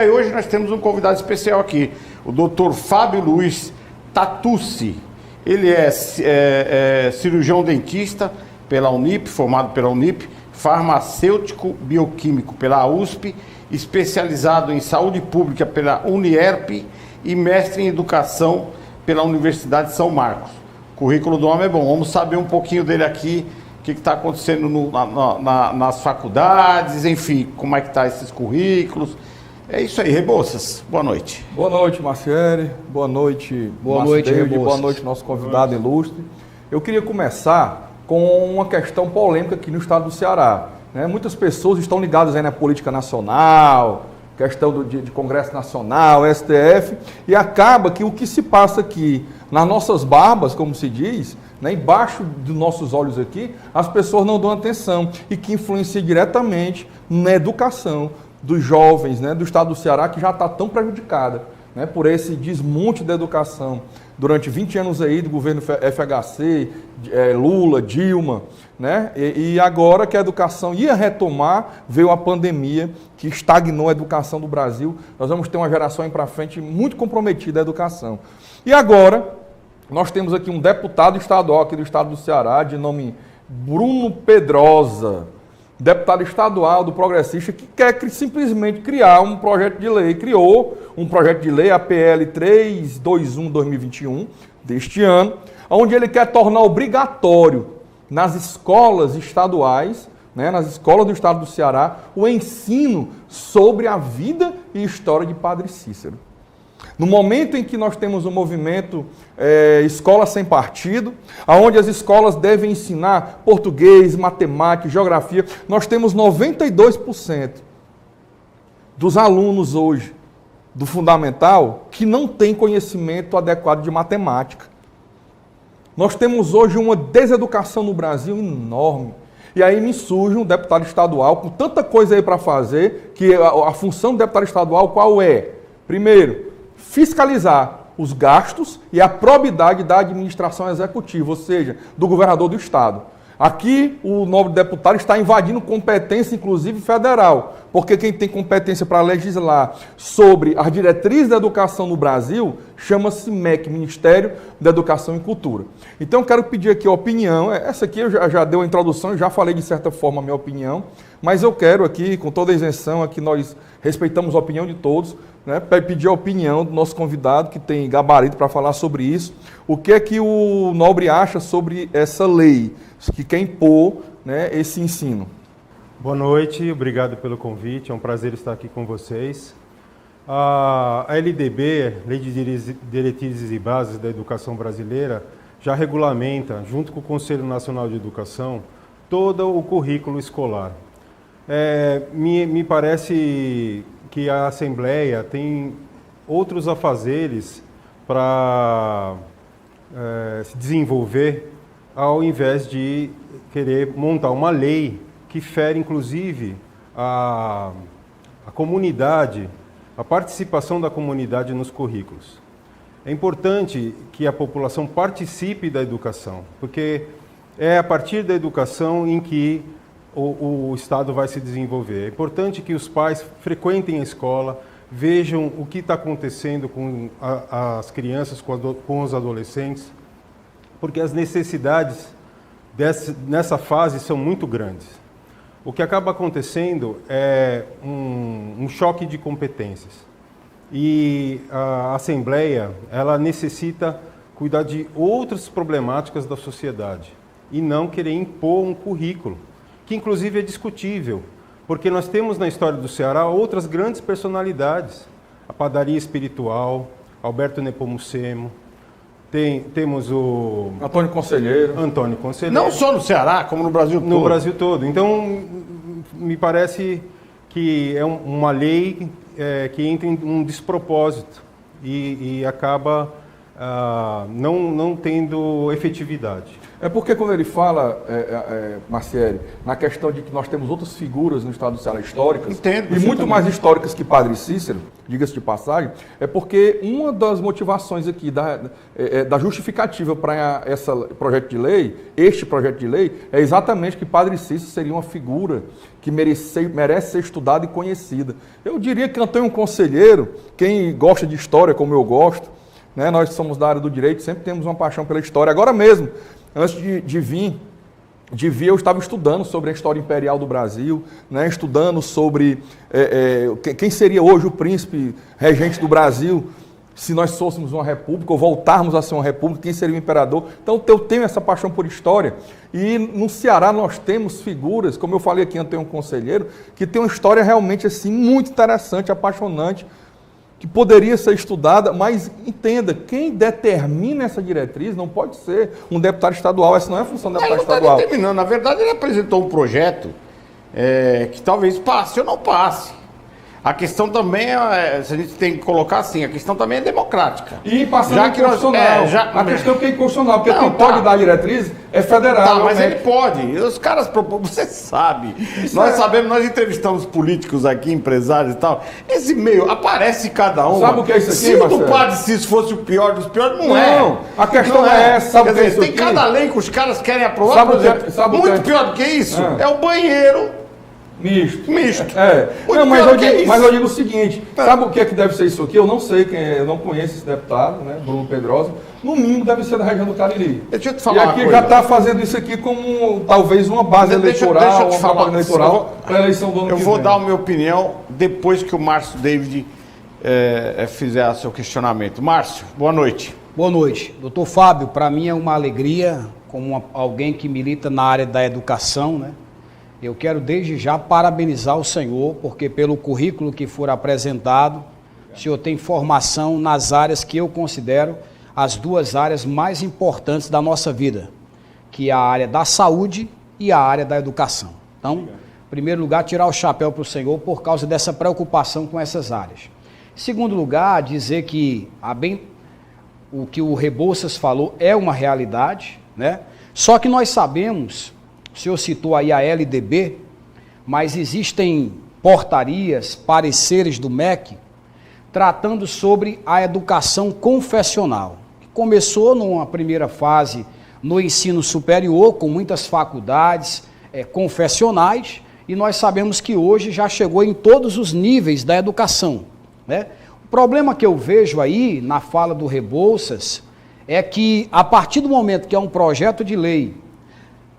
E hoje nós temos um convidado especial aqui, o Dr. Fábio Luiz Tatucci. Ele é cirurgião dentista pela Unip, formado pela Unip, farmacêutico bioquímico pela USP, especializado em saúde pública pela Unierp e mestre em educação pela Universidade de São Marcos. O currículo do homem é bom. Vamos saber um pouquinho dele aqui, o que está acontecendo nas faculdades, enfim, como é que estão esses currículos. É isso aí, Rebouças. Boa noite. Boa noite, Marciele. Boa noite, David. Boa noite, nosso convidado ilustre. Eu queria começar com uma questão polêmica aqui no estado do Ceará. Muitas pessoas estão ligadas aí na política nacional, questão de Congresso Nacional, STF, e acaba que o que se passa aqui nas nossas barbas, como se diz, embaixo dos nossos olhos aqui, as pessoas não dão atenção e que influencia diretamente na educação dos jovens, do estado do Ceará, que já está tão prejudicada por esse desmonte da educação durante 20 anos aí do governo FHC, Lula, Dilma, e agora que a educação ia retomar, veio a pandemia que estagnou a educação do Brasil. Nós vamos ter uma geração aí para frente muito comprometida à educação. E agora, nós temos aqui um deputado estadual aqui do estado do Ceará, de nome Bruno Pedrosa, deputado estadual do Progressista, que quer simplesmente criar um projeto de lei, criou um projeto de lei, a PL 321/2021, deste ano, onde ele quer tornar obrigatório nas escolas estaduais, nas escolas do estado do Ceará, o ensino sobre a vida e história de Padre Cícero. No momento em que nós temos um movimento Escola Sem Partido, onde as escolas devem ensinar português, matemática, geografia, nós temos 92% dos alunos hoje do fundamental que não têm conhecimento adequado de matemática. Nós temos hoje uma deseducação no Brasil enorme. E aí me surge um deputado estadual com tanta coisa aí para fazer, que a função do deputado estadual qual é? Primeiro, fiscalizar os gastos e a probidade da administração executiva, ou seja, do governador do estado. Aqui, o nobre deputado está invadindo competência, inclusive federal, porque quem tem competência para legislar sobre as diretrizes da educação no Brasil chama-se MEC, Ministério da Educação e Cultura. Então, eu quero pedir aqui a opinião. Essa aqui eu já dei a introdução, já falei de certa forma a minha opinião, mas eu quero aqui, com toda a isenção, aqui nós respeitamos a opinião de todos, para pedir a opinião do nosso convidado, que tem gabarito para falar sobre isso. O que é que o nobre acha sobre essa lei que quer impor esse ensino? Boa noite, obrigado pelo convite, é um prazer estar aqui com vocês. A LDB, Lei de Diretrizes e Bases da Educação Brasileira, já regulamenta, junto com o Conselho Nacional de Educação, todo o currículo escolar. Me parece que a Assembleia tem outros afazeres para se desenvolver, ao invés de querer montar uma lei que fere, inclusive, a comunidade, a participação da comunidade nos currículos. É importante que a população participe da educação, porque é a partir da educação em que o Estado vai se desenvolver. É importante que os pais frequentem a escola, vejam o que está acontecendo com as crianças, com os adolescentes, porque as necessidades nessa fase são muito grandes. O que acaba acontecendo é um choque de competências. E a Assembleia, ela necessita cuidar de outras problemáticas da sociedade e não querer impor um currículo, que inclusive é discutível, porque nós temos na história do Ceará outras grandes personalidades. A padaria espiritual, Alberto Nepomucemo, temos o Antônio Conselheiro. Não só no Ceará, como no Brasil todo. No Brasil todo. Então, me parece que é uma lei que entra em um despropósito e acaba não tendo efetividade. É porque quando ele fala, Marcieri, na questão de que nós temos outras figuras no estado do Ceará históricas, Entendo, e muito mais históricas que Padre Cícero, diga-se de passagem, é porque uma das motivações aqui da justificativa para este projeto de lei, é exatamente que Padre Cícero seria uma figura que merece ser estudada e conhecida. Eu diria que Antônio Conselheiro, quem gosta de história como eu gosto, né, nós somos da área do direito, sempre temos uma paixão pela história. Agora mesmo, antes de vir, eu estava estudando sobre a história imperial do Brasil, né, estudando sobre quem seria hoje o príncipe regente do Brasil, se nós fôssemos uma república, ou voltarmos a ser uma república, quem seria o imperador. Então eu tenho essa paixão por história. E no Ceará nós temos figuras, como eu falei aqui, Antônio Conselheiro, que tem uma história realmente assim, muito interessante, apaixonante, que poderia ser estudada, mas entenda, quem determina essa diretriz não pode ser um deputado estadual, essa não é a função do deputado estadual. Ele não está determinando, na verdade ele apresentou um projeto que talvez passe ou não passe. A questão também, se a gente tem que colocar assim, a questão também é democrática. E passando a constitucional, a questão que é inconstitucional, porque quem pode dar diretriz é federal. Tá, mas ele pode. Os caras propõem, você sabe. Nós sabemos, nós entrevistamos políticos aqui, empresários e tal. Esse meio, aparece cada um. Sabe o que é isso aqui, se o do Padre Cícero fosse o pior dos piores, não é. Não, a questão não é essa, sabe o que é isso tem aqui? cada lei que os caras querem aprovar, por exemplo. Muito pior do que isso é o banheiro misto. Não, mas eu digo o seguinte, sabe o que é que deve ser isso aqui? Eu não sei eu não conheço esse deputado, né, Bruno Pedrosa. No mínimo deve ser da região do Cariri. Deixa eu te falar e aqui já está fazendo isso aqui como talvez uma base eleitoral, deixa eu te falar, para a eleição do ano que vem. Eu vou dar a minha opinião depois que o Márcio David fizer seu questionamento. Márcio, boa noite. Boa noite. Doutor Fábio, para mim é uma alegria, como alguém que milita na área da educação, né? Eu quero desde já parabenizar o senhor, porque pelo currículo que for apresentado, o senhor tem formação nas áreas que eu considero as duas áreas mais importantes da nossa vida, que é a área da saúde e a área da educação. Então, em primeiro lugar, tirar o chapéu para o senhor por causa dessa preocupação com essas áreas. Em segundo lugar, dizer que o que o Rebouças falou é uma realidade, né? Só que nós sabemos... O senhor citou aí a LDB, mas existem portarias, pareceres do MEC, tratando sobre a educação confessional, que começou numa primeira fase no ensino superior, com muitas faculdades confessionais, e nós sabemos que hoje já chegou em todos os níveis da educação, né? O problema que eu vejo aí, na fala do Rebouças, é que a partir do momento que é um projeto de lei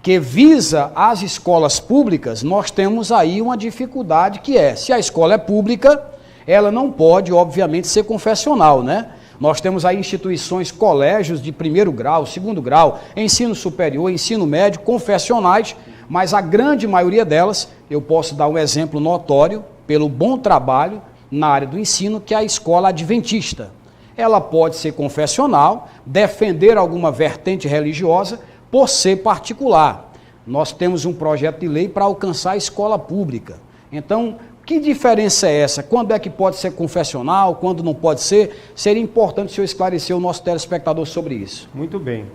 que visa as escolas públicas, nós temos aí uma dificuldade que se a escola é pública, ela não pode, obviamente, ser confessional, né? Nós temos aí instituições, colégios de primeiro grau, segundo grau, ensino superior, ensino médio, confessionais, mas a grande maioria delas, eu posso dar um exemplo notório, pelo bom trabalho na área do ensino, que é a escola adventista. Ela pode ser confessional, defender alguma vertente religiosa, por ser particular. Nós temos um projeto de lei para alcançar a escola pública. Então, que diferença é essa? Quando é que pode ser confessional, quando não pode ser? Seria importante o senhor esclarecer o nosso telespectador sobre isso. Muito bem.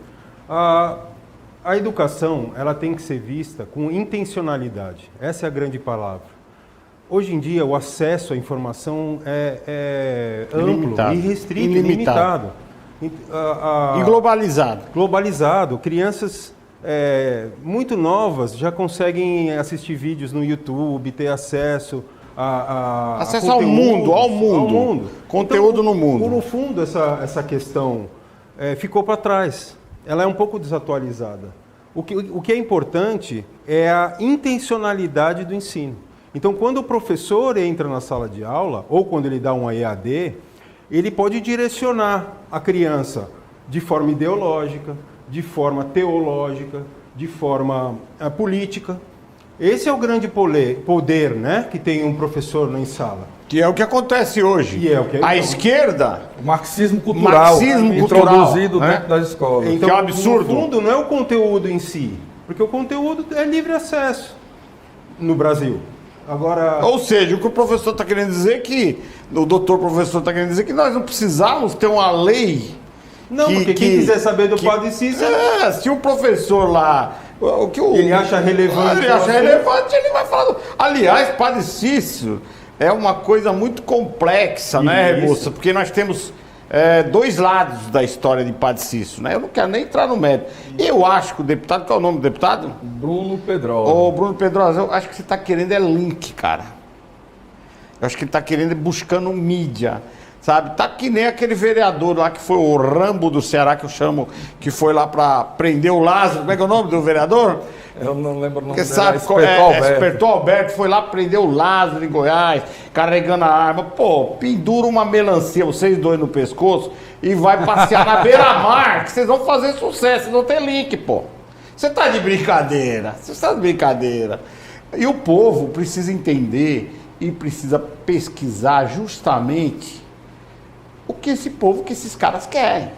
A educação, ela tem que ser vista com intencionalidade. Essa é a grande palavra. Hoje em dia, o acesso à informação é amplo, irrestrito, ilimitado. E globalizado. Globalizado. Crianças muito novas já conseguem assistir vídeos no YouTube, ter acesso acesso ao mundo. Conteúdo então, no mundo. No fundo, essa questão ficou para trás. Ela é um pouco desatualizada. O que é importante é a intencionalidade do ensino. Então, quando o professor entra na sala de aula, ou quando ele dá um EAD, ele pode direcionar a criança de forma ideológica, de forma teológica, de forma política. Esse é o grande poder, né, que tem um professor em sala. Que é o que acontece hoje. A esquerda... O marxismo cultural introduzido dentro das escolas. Então, que é um absurdo. No fundo, não é o conteúdo em si, porque o conteúdo é livre acesso no Brasil. Agora... Ou seja, o que o professor está querendo dizer o doutor professor está querendo dizer que nós não precisamos ter uma lei Não, porque quem quiser saber do Padre Cícero... se o professor lá... ele acha relevante... ele vai falar... Aliás, Padre Cícero é uma coisa muito complexa, né, Rebouça? Porque nós temos dois lados da história de Padre Cícero, né? Eu não quero nem entrar no mérito. Eu acho que o deputado... Qual é o nome do deputado? Bruno Pedrosa. Ô, Bruno Pedrosa, eu acho que você está querendo link, cara. Eu acho que ele está querendo buscando mídia. Sabe, tá que nem aquele vereador lá que foi o Rambo do Ceará, que eu chamo, que foi lá para prender o Lázaro. Como é que é o nome do vereador? Eu não lembro o nome dele. Sabe, Espertou Alberto, foi lá prender o Lázaro em Goiás, carregando a arma. Pô, pendura uma melancia, vocês dois no pescoço, e vai passear na beira-mar, que vocês vão fazer sucesso, vocês vão ter link, pô. Você tá de brincadeira, você está de brincadeira. E o povo precisa entender e precisa pesquisar justamente o que esse povo, que esses caras querem.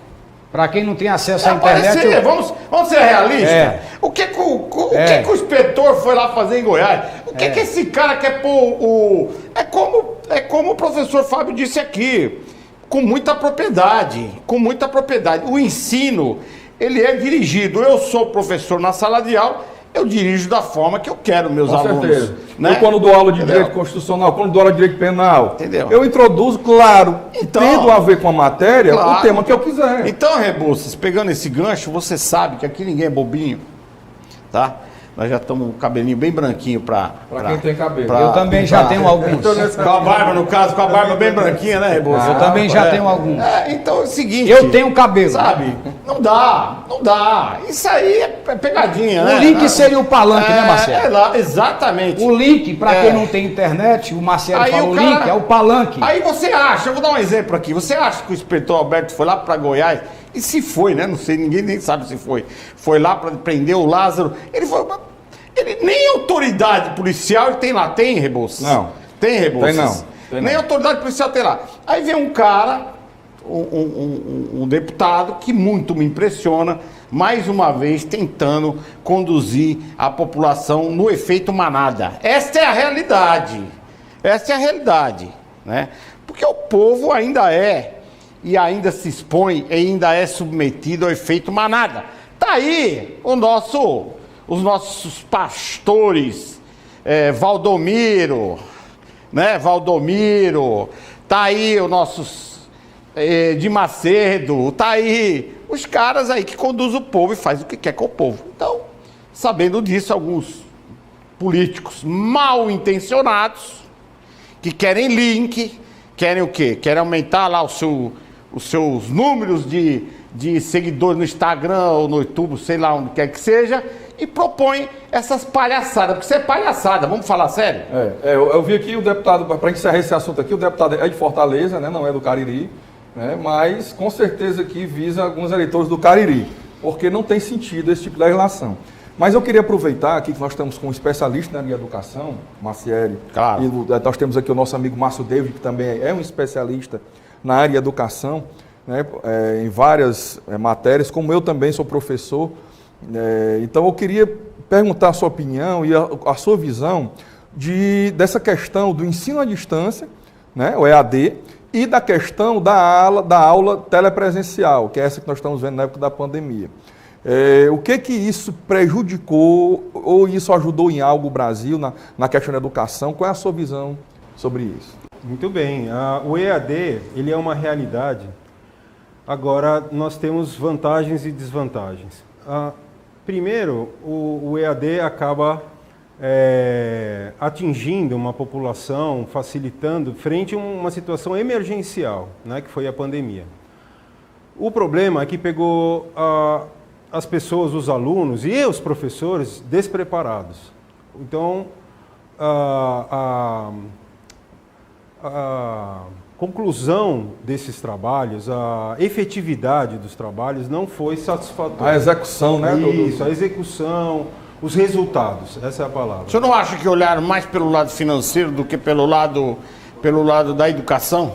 Para quem não tem acesso à internet... Vamos ser realistas. O que o inspetor foi lá fazer em Goiás? O que esse cara quer pôr É como o professor Fábio disse aqui, com muita propriedade. O ensino, ele é dirigido. Eu sou professor na sala de aula, eu dirijo da forma que eu quero meus alunos. Certeza. Né? Eu, quando dou aula de direito constitucional, quando dou aula de direito penal, entendeu? Eu introduzo, claro, tendo a ver com a matéria, o tema que eu quiser. Então, Rebouças, pegando esse gancho, você sabe que aqui ninguém é bobinho, tá? Nós já estamos com o cabelinho bem branquinho para quem tem cabelo. Eu também já tenho alguns. Com a barba, no caso, com a barba bem branquinha, né, Rebouças? Eu também já tenho alguns. Então é o seguinte... Eu tenho cabelo. Sabe? Não dá. Isso aí é pegadinha, né? O link seria o palanque, né, Marcelo? Exatamente. O link, para quem não tem internet, o Marcelo aí falou, o link é o palanque. Aí você acha, eu vou dar um exemplo aqui, você acha que o inspetor Alberto foi lá para Goiás, e se foi, né? Não sei, ninguém nem sabe se foi. Foi lá para prender o Lázaro. Ele nem autoridade policial tem lá, tem, Rebouças? Não. Tem, Rebouças? Tem não. Nem autoridade policial tem lá. Aí vem um cara, um deputado, que muito me impressiona, mais uma vez tentando conduzir a população no efeito manada. Esta é a realidade. Né? Porque o povo ainda e ainda se expõe, e ainda é submetido ao efeito manada. Tá aí os nossos pastores, Valdomiro, né? Tá aí os nossos de Macedo, tá aí os caras aí que conduzem o povo e faz o que quer com o povo. Então, sabendo disso, alguns políticos mal intencionados, que querem link, querem o quê? Querem aumentar lá os seus números de seguidores no Instagram ou no YouTube, sei lá onde quer que seja, e propõem essas palhaçadas, porque isso é palhaçada, vamos falar sério? Eu vi aqui o deputado, para encerrar esse assunto aqui, o deputado é de Fortaleza, né, não é do Cariri, né, mas com certeza que visa alguns eleitores do Cariri, porque não tem sentido esse tipo de legislação. Mas eu queria aproveitar aqui que nós estamos com um especialista na área de educação, Macieli, claro. E nós temos aqui o nosso amigo Márcio David, que também é um especialista na área de educação, né, em várias matérias, como eu também sou professor. Então eu queria perguntar a sua opinião e a sua visão dessa questão do ensino à distância, né, o EAD, e da questão da aula telepresencial, que é essa que nós estamos vendo na época da pandemia. O que isso prejudicou ou isso ajudou em algo o Brasil na questão da educação? Qual é a sua visão sobre isso? Muito bem. O EAD, ele é uma realidade. Agora, nós temos vantagens e desvantagens. Primeiro, o EAD acaba atingindo uma população, facilitando, frente a uma situação emergencial, né, que foi a pandemia. O problema é que pegou as pessoas, os alunos e os professores despreparados. Então, a conclusão desses trabalhos, a efetividade dos trabalhos não foi satisfatória. A execução, né? Isso, a execução, os resultados, essa é a palavra. O senhor não acha que olharam mais pelo lado financeiro do que pelo lado da educação?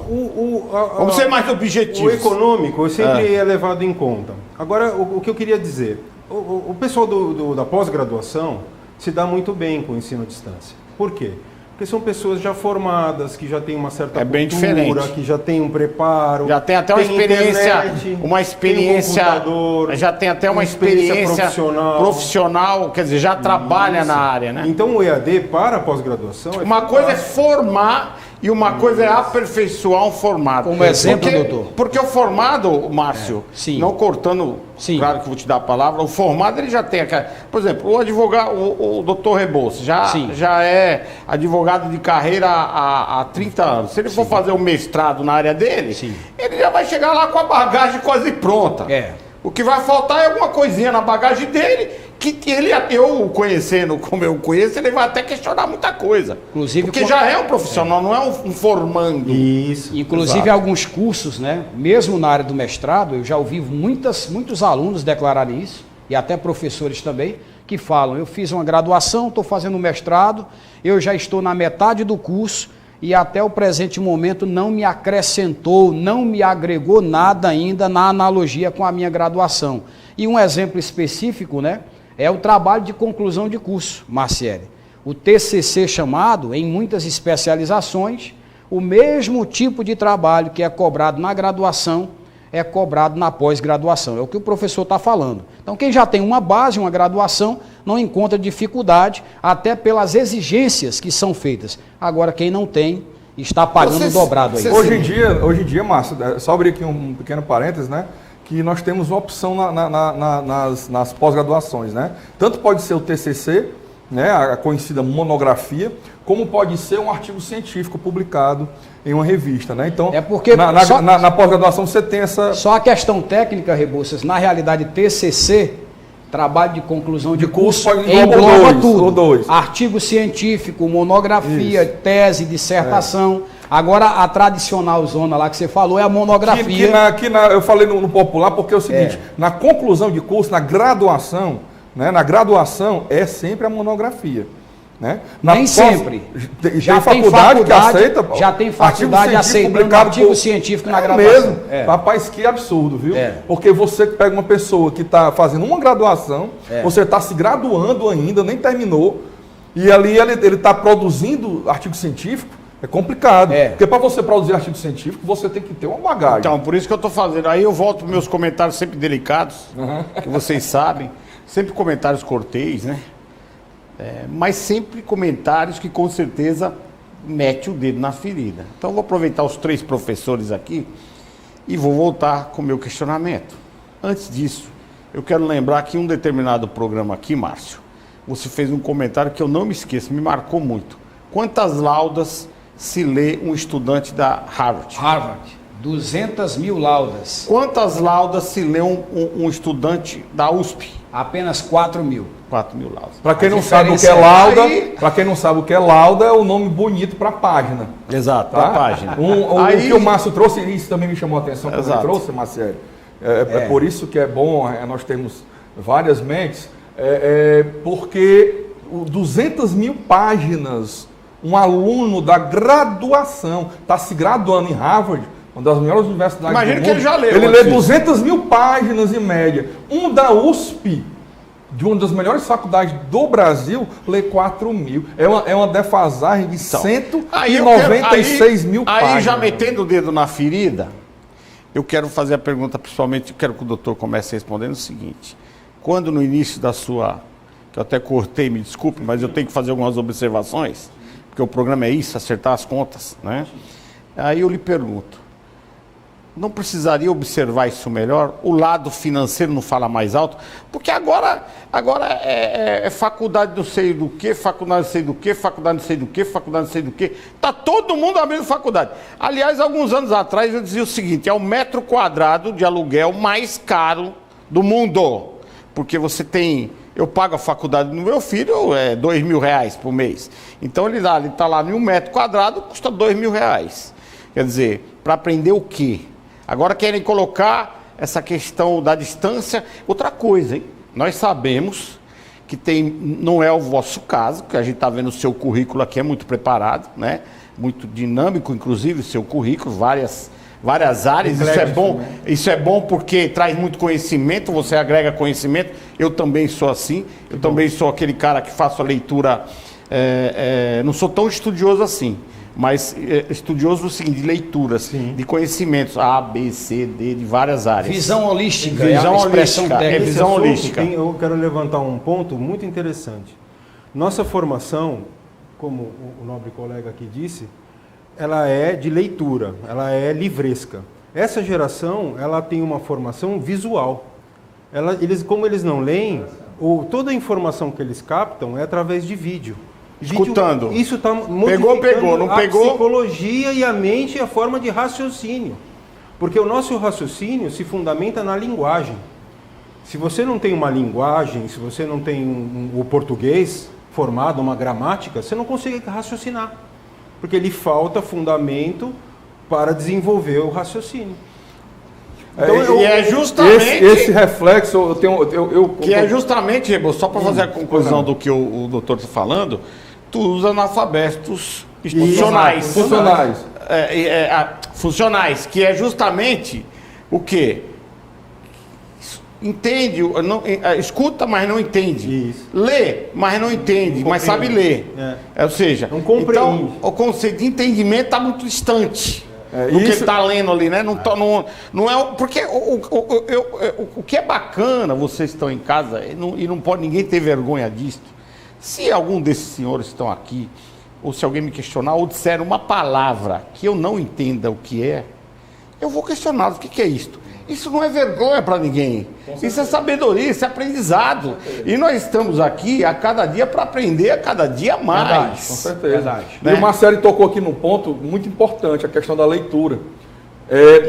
Vamos ser mais objetivos. O econômico sempre é levado em conta. Agora, o que eu queria dizer, o pessoal da pós-graduação se dá muito bem com o ensino à distância. Por quê? Porque são pessoas já formadas, que já têm uma certa cultura, bem diferente. Que já têm um preparo. Já tem até uma experiência, já tem até uma experiência profissional, quer dizer, já trabalha na área, né? Então o EAD para a pós-graduação uma coisa é formar e uma coisa é aperfeiçoar um formado. Como exemplo, doutor. Porque o formado, Márcio, não cortando, claro que vou te dar a palavra, o formado ele já tem aquela... Por exemplo, o advogado, o doutor Rebouças, já é advogado de carreira há 30 anos. Se ele for fazer um mestrado na área dele, ele já vai chegar lá com a bagagem quase pronta. O que vai faltar é alguma coisinha na bagagem dele, que ele, eu conhecendo como eu conheço, ele vai até questionar muita coisa. Inclusive, porque já é um profissional, não é um formando. Isso. Inclusive, alguns cursos, né? Mesmo na área do mestrado, eu já ouvi muitos alunos declararem isso, e até professores também, que falam, eu fiz uma graduação, estou fazendo um mestrado, eu já estou na metade do curso, e até o presente momento não me acrescentou, não me agregou nada ainda na analogia com a minha graduação. E um exemplo específico, né, é o trabalho de conclusão de curso, Marciele. O TCC chamado, em muitas especializações, o mesmo tipo de trabalho que é cobrado na graduação é cobrado na pós-graduação. É o que o professor está falando. Então, quem já tem uma base, uma graduação, não encontra dificuldade, até pelas exigências que são feitas. Agora, quem não tem, está pagando dobrado aí. Hoje em dia, Márcio, só abrir aqui um pequeno parênteses, né? Que nós temos uma opção nas pós-graduações, né? Tanto pode ser o TCC, né, a conhecida monografia, como pode ser um artigo científico publicado em uma revista, né? Então, na pós-graduação você tem essa... Só a questão técnica, Rebouças, na realidade TCC, trabalho de conclusão de curso, engloba tudo. Artigo científico, monografia, tese, dissertação. Agora, a tradicional zona lá que você falou é a monografia. Eu falei no popular porque é o seguinte, na conclusão de curso, na graduação, né, é sempre a monografia. Né? Nem sempre. Já tem faculdade que aceita. Já tem faculdade aceitando artigo científico na graduação. Mesmo. Rapaz, que absurdo, viu? Porque você pega uma pessoa que está fazendo uma graduação, você está se graduando ainda, nem terminou, e ali ele está produzindo artigo científico. É complicado, porque para você produzir artigo científico, você tem que ter uma bagagem. Então, por isso que eu estou fazendo. Aí eu volto para meus comentários sempre delicados, que vocês sabem, sempre comentários cortês, né? Mas sempre comentários que com certeza mete o dedo na ferida. Então eu vou aproveitar os 3 professores aqui e vou voltar com o meu questionamento. Antes disso, eu quero lembrar que em um determinado programa aqui, Márcio, você fez um comentário que eu não me esqueço, me marcou muito. Quantas laudas se lê um estudante da Harvard? 200 mil laudas. Quantas laudas se lê um estudante da USP? Apenas 4 mil. 4 mil laudas. Para quem não sabe o que é lauda, é o nome bonito para a página. Exato, para a página. O que o Márcio trouxe, isso também me chamou a atenção quando ele trouxe, Marcelo. É por isso que é bom nós termos várias mentes, porque 200 mil páginas, um aluno da graduação está se graduando em Harvard, uma das melhores universidades do mundo. Imagina que ele já leu. Ele lê 200 mil páginas em média. Um da USP, de uma das melhores faculdades do Brasil, lê 4 mil. É uma defasagem de 196 mil páginas. Aí, já metendo o dedo na ferida, eu quero fazer a pergunta, principalmente, quero que o doutor comece respondendo o seguinte. Quando no início da sua... que eu até cortei, me desculpe, mas eu tenho que fazer algumas observações, porque o programa é isso, acertar as contas, né? Aí eu lhe pergunto, não precisaria observar isso melhor? O lado financeiro não fala mais alto? Porque agora é faculdade não sei do que, faculdade não sei do que, faculdade não sei do que, faculdade não sei do que. Está todo mundo na mesma faculdade. Aliás, alguns anos atrás eu dizia o seguinte, é o metro quadrado de aluguel mais caro do mundo. Porque você tem... Eu pago a faculdade do meu filho, é R$2.000 por mês. Então ele está lá em 1 metro quadrado, custa R$2.000. Quer dizer, para aprender o quê? Agora querem colocar essa questão da distância. Outra coisa, hein? Nós sabemos que não é o vosso caso, que a gente está vendo o seu currículo aqui, é muito preparado, né? Muito dinâmico, inclusive, o seu currículo, várias áreas, isso é bom porque traz muito conhecimento, você agrega conhecimento, eu também sou assim, também sou aquele cara que faço a leitura não sou tão estudioso assim, mas estudioso no seguinte, de leituras, de conhecimentos, A, B, C, D, de várias áreas. Visão holística, visão holística, visão holística. Eu quero levantar um ponto muito interessante. Nossa formação, como o nobre colega aqui disse, ela é de leitura, ela é livresca. Essa geração, ela tem uma formação visual. Como eles não leem, toda a informação que eles captam é através de vídeo. Escutando. Isso está modificando pegou, não pegou? A psicologia e a mente e a forma de raciocínio. Porque o nosso raciocínio se fundamenta na linguagem. Se você não tem uma linguagem, se você não tem o português formado, uma gramática, você não consegue raciocinar. Porque lhe falta fundamento para desenvolver o raciocínio. Então, é justamente esse reflexo que é justamente, Rebouças, só para fazer a conclusão do que o doutor está falando, tu usa analfabetos funcionais. Funcionais, que é justamente o quê? Entende, escuta, mas não entende. Isso. Lê, mas não entende, mas sabe ler. Ou seja, não compreende. Então o conceito de entendimento está muito distante do que ele está lendo ali, né? Não é porque o que é bacana, vocês estão em casa e não pode ninguém ter vergonha disso. Se algum desses senhores estão aqui, ou se alguém me questionar ou disser uma palavra que eu não entenda o que é, eu vou questioná-los. O que é isto? Isso não é vergonha para ninguém. Isso é sabedoria, isso é aprendizado. E nós estamos aqui a cada dia para aprender a cada dia mais. Verdade, com certeza. Verdade, e o Marcelo tocou aqui num ponto muito importante, a questão da leitura.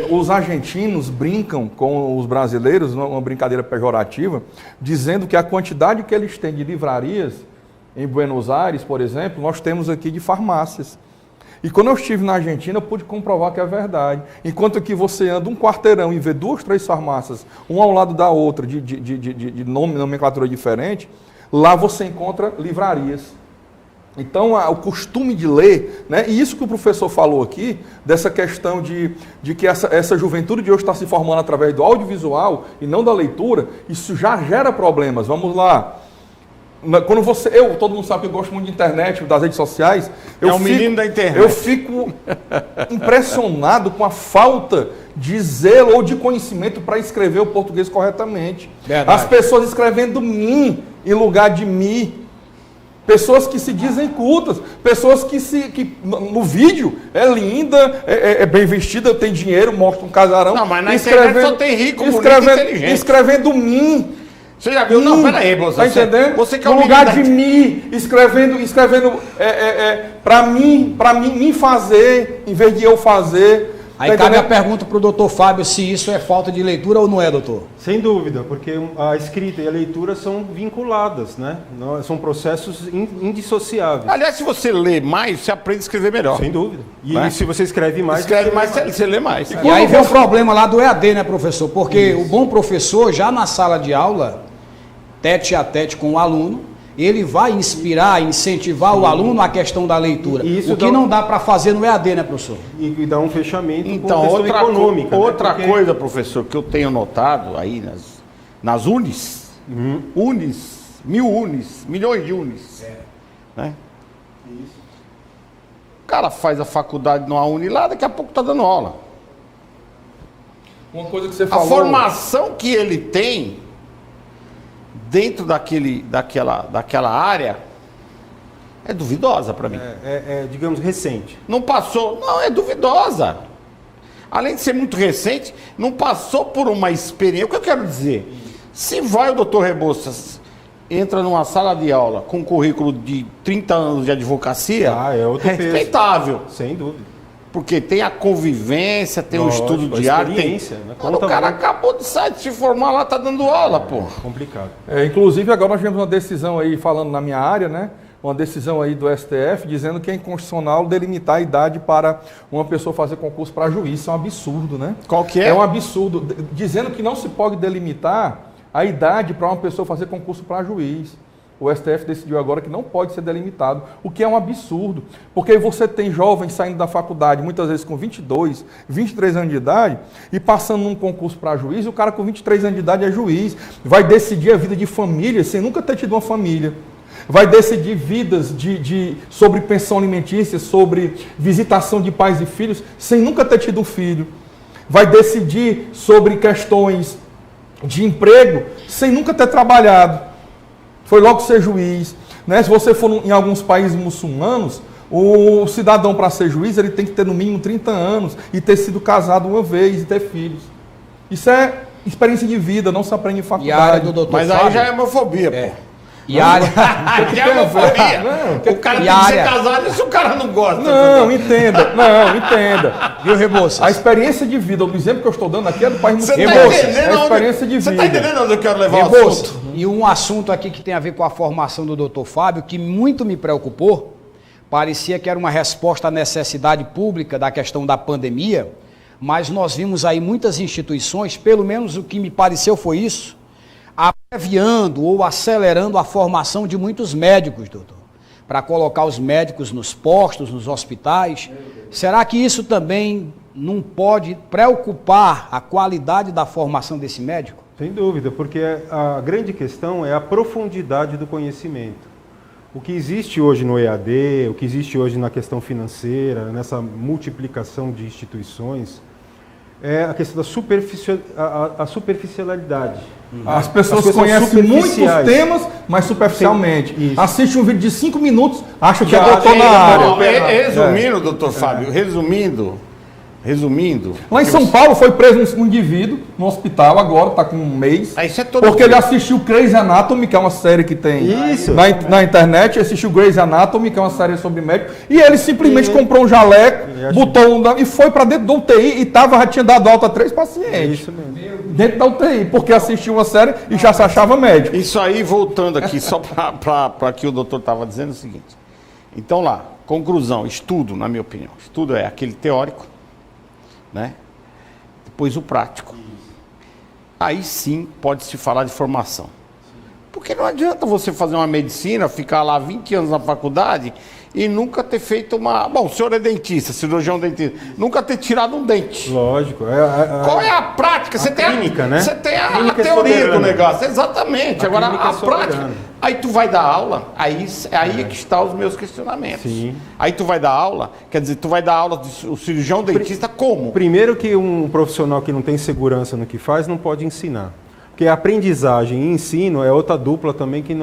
Os argentinos brincam com os brasileiros, uma brincadeira pejorativa, dizendo que a quantidade que eles têm de livrarias em Buenos Aires, por exemplo, nós temos aqui de farmácias. E quando eu estive na Argentina, eu pude comprovar que é verdade. Enquanto que você anda um quarteirão e vê 2, 3 farmácias, uma ao lado da outra, de nomenclatura diferente, lá você encontra livrarias. Então, o costume de ler, né? E isso que o professor falou aqui, dessa questão de que essa juventude de hoje está se formando através do audiovisual e não da leitura, isso já gera problemas. Vamos lá. Quando todo mundo sabe que eu gosto muito de internet, das redes sociais. Menino da internet. Eu fico impressionado com a falta de zelo ou de conhecimento para escrever o português corretamente. Verdade. As pessoas escrevendo mim em lugar de mi. Pessoas que se dizem cultas, pessoas que no vídeo é linda, é bem vestida, tem dinheiro, mostra um casarão. Não, mas na internet só tem rico, bonito e inteligente. Escrevendo mim. Você já viu? Não, peraí, você. Tá entendendo? Você que no lugar de mim, escrevendo para mim fazer, em vez de eu fazer. Aí cabe a pergunta para o doutor Fábio se isso é falta de leitura ou não é, doutor? Sem dúvida, porque a escrita e a leitura são vinculadas, né? São processos indissociáveis. Aliás, se você lê mais, você aprende a escrever melhor. Sem dúvida. E se você escreve mais, você lê mais. E aí vem o problema lá do EAD, né, professor? Porque o bom professor, já na sala de aula, tete a tete com o aluno, ele vai inspirar, incentivar o aluno à questão da leitura. O que não dá para fazer no EAD, né, professor? E dá um fechamento então, com questão econômica. Outra coisa, professor, que eu tenho notado aí nas unis, milhões de unis. Né? Isso. O cara faz a faculdade numa uni lá, daqui a pouco está dando aula. Uma coisa que você falou... A formação que ele tem dentro daquela área é duvidosa para mim. Digamos, recente. Não passou, não, é duvidosa. Além de ser muito recente, não passou por uma experiência. O que eu quero dizer? Se vai o doutor Rebouças, entra numa sala de aula com um currículo de 30 anos de advocacia, é outro respeitável. Peso. Sem dúvida. Porque tem a convivência, tem o estudo diário, tem... Quando o cara acabou de sair, de se formar lá, tá dando aula, pô. Complicado. Inclusive, agora nós tivemos uma decisão aí, falando na minha área, né? Uma decisão aí do STF, dizendo que é inconstitucional delimitar a idade para uma pessoa fazer concurso para juiz. Isso é um absurdo, né? Qual que é? É um absurdo. Dizendo que não se pode delimitar a idade para uma pessoa fazer concurso para juiz. O STF decidiu agora que não pode ser delimitado, o que é um absurdo, porque aí você tem jovens saindo da faculdade, muitas vezes com 22, 23 anos de idade, e passando num concurso para juiz, e o cara com 23 anos de idade é juiz, vai decidir a vida de família sem nunca ter tido uma família. vai decidir vidas sobre pensão alimentícia, sobre visitação de pais e filhos, sem nunca ter tido um filho. Vai decidir sobre questões de emprego, sem nunca ter trabalhado. Foi logo ser juiz. Né? Se você for em alguns países muçulmanos, o cidadão, para ser juiz, ele tem que ter no mínimo 30 anos e ter sido casado uma vez e ter filhos. Isso é experiência de vida, não se aprende em faculdade. E a área do doutor Mas Fábio, aí já é homofobia, pô. E a área... Que é homofobia. O cara tem que ser casado e se o cara não gosta. Não, entenda. Viu, Rebouças? A experiência de vida, o exemplo que eu estou dando aqui é do país Você muçulmano. tá entendendo? É a experiência de vida. Você está entendendo onde eu quero levar o Rebouças, assunto? e um assunto aqui que tem a ver com a formação do doutor Fábio, que muito me preocupou, parecia que era uma resposta à necessidade pública da questão da pandemia, mas nós vimos aí muitas instituições, pelo menos o que me pareceu foi isso, abreviando ou acelerando a formação de muitos médicos, doutor, para colocar os médicos nos postos, nos hospitais. Será que isso também não pode preocupar a qualidade da formação desse médico? Sem dúvida, porque a grande questão é a profundidade do conhecimento. O que existe hoje no EAD, o que existe hoje na questão financeira, nessa multiplicação de instituições, é a questão da superficialidade. As pessoas conhecem muitos temas, mas superficialmente. Assiste um vídeo de 5 minutos, acha que é doutor na área. Resumindo, doutor Fábio, resumindo. Lá em São Paulo foi preso um indivíduo no hospital agora, está com um mês. Isso é todo porque dia. ele assistiu Grey's Anatomy, que é uma série que tem na internet, assistiu Grey's Anatomy, que é uma série sobre médico, e ele simplesmente comprou um jaleco, botou e foi para dentro da UTI e já tinha dado alta a 3 pacientes. Isso mesmo. Dentro da UTI, porque assistiu uma série e já se achava médico. Isso aí, voltando aqui, só para que o doutor estava dizendo o seguinte. Então lá, conclusão, estudo, na minha opinião. Estudo é aquele teórico, né? Depois o prático. Aí sim pode-se falar de formação. Porque não adianta você fazer uma medicina, ficar lá 20 anos na faculdade e nunca ter feito uma... Bom, o senhor é dentista, cirurgião dentista, nunca ter tirado um dente. Lógico. Qual é a prática? Você tem clínica, né? Você tem a Clínica teoria soberana. do negócio, exatamente. Agora, clínica a prática... soberana. Aí tu vai dar aula, aí é que está os meus questionamentos. Sim. Aí tu vai dar aula, quer dizer, tu vai dar aula do cirurgião dentista como? Primeiro que um profissional que não tem segurança no que faz não pode ensinar. Porque a aprendizagem e ensino é outra dupla também que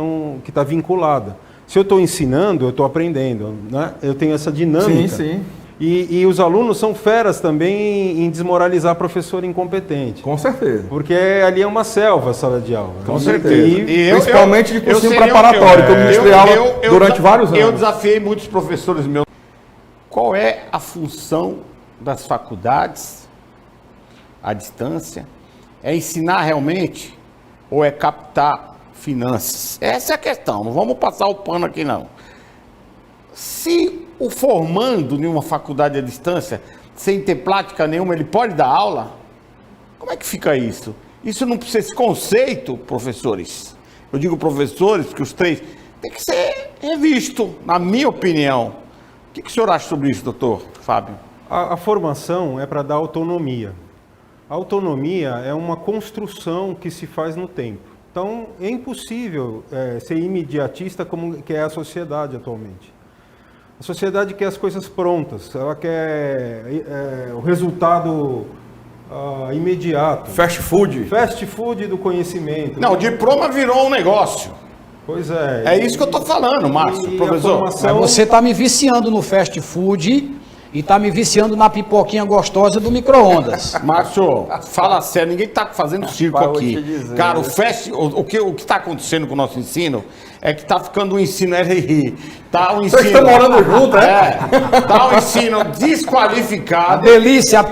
está vinculada. Se eu estou ensinando, eu estou aprendendo, né? Eu tenho essa dinâmica. Sim. E os alunos são feras também em desmoralizar professor incompetente. Com certeza. Porque ali é uma selva a sala de aula. Com certeza. E principalmente de cursinho preparatório, que eu ministrei aula durante vários anos. Eu desafiei muitos professores meus. Qual é a função das faculdades à distância? É ensinar realmente ou é captar finanças? Essa é a questão, não vamos passar o pano aqui não. Se o formando em uma faculdade à distância, sem ter prática nenhuma, ele pode dar aula? Como é que fica isso? Isso não precisa, esse conceito, professores, eu digo professores, porque os três, tem que ser revisto, na minha opinião. O que o senhor acha sobre isso, doutor Fábio? A formação é para dar autonomia. A autonomia é uma construção que se faz no tempo. Então, é impossível ser imediatista como que é a sociedade atualmente. A sociedade quer as coisas prontas, ela quer o resultado imediato. Fast food. Fast food do conhecimento. Não, o diploma virou um negócio. Pois é. É isso que eu estou falando, Márcio, professor. Mas você está me viciando no fast food e está me viciando na pipoquinha gostosa do micro-ondas. Márcio, fala sério, ninguém está fazendo circo aqui. Cara, o que está acontecendo com o nosso ensino é que está ficando um ensino RI. Tá um ensino, vocês estão morando junto, tá um ensino desqualificado. Delícia,